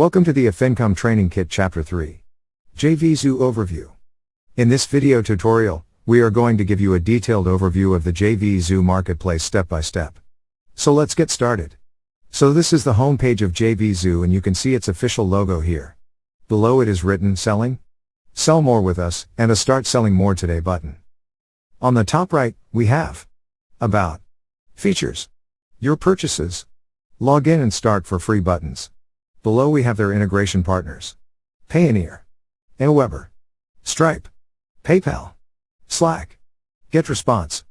Welcome to the Income Training Kit Chapter 3. JVZoo Overview. In this video tutorial, we are going to give you a detailed overview of the JVZoo marketplace step by step. So let's get started. So this is the home page of JVZoo and you can see its official logo here. Below it is written Selling, Sell More with Us, and a Start Selling More Today button. On the top right, we have About, Features, Your Purchases, Log in and Start for free buttons. Below we have their integration partners: Payoneer, Aweber, Stripe, PayPal, Slack, GetResponse.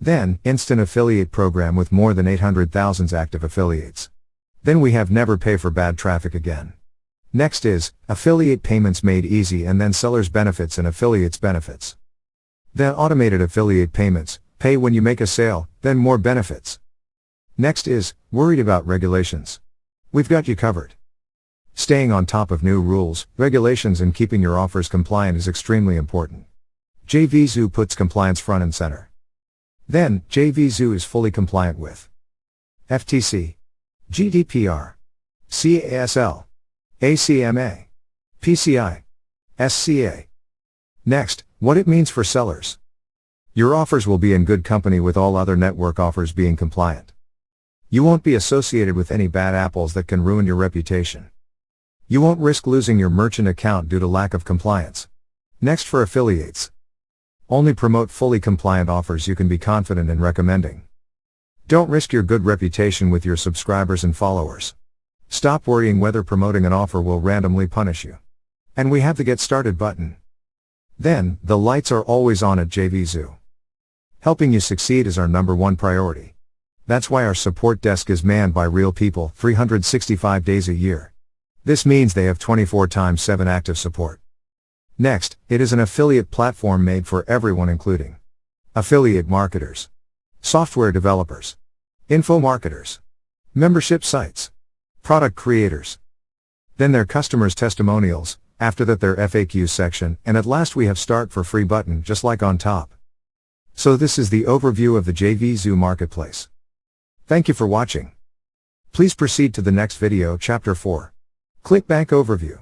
Then, Instant Affiliate Program with more than 800,000 active affiliates. Then we have Never Pay for Bad Traffic Again. Next is Affiliate Payments Made Easy, and then Sellers Benefits and Affiliates Benefits. Then Automated Affiliate Payments, pay when you make a sale, then more benefits. Next is Worried About Regulations. We've got you covered. Staying on top of new rules, regulations and keeping your offers compliant is extremely important. JVZoo puts compliance front and center. Then, JVZoo is fully compliant with FTC, GDPR, CASL, ACMA, PCI, SCA. Next, what it means for sellers. Your offers will be in good company with all other network offers being compliant. You won't be associated with any bad apples that can ruin your reputation. You won't risk losing your merchant account due to lack of compliance. Next, for affiliates. Only promote fully compliant offers you can be confident in recommending. Don't risk your good reputation with your subscribers and followers. Stop worrying whether promoting an offer will randomly punish you. And we have the Get Started button. Then, the lights are always on at JVZoo. Helping you succeed is our #1 priority. That's why our support desk is manned by real people 365 days a year. This means they have 24/7 active support. Next, it is an affiliate platform made for everyone, including affiliate marketers, software developers, info marketers, membership sites, product creators. Then their customers' testimonials, after that their FAQ section, and at last we have Start for Free button just like on top. So this is the overview of the JVZoo marketplace. Thank you for watching. Please proceed to the next video, Chapter 4. ClickBank Overview.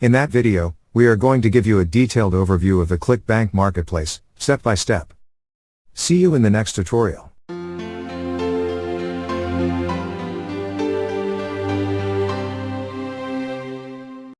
In that video, we are going to give you a detailed overview of the ClickBank marketplace, step by step. See you in the next tutorial.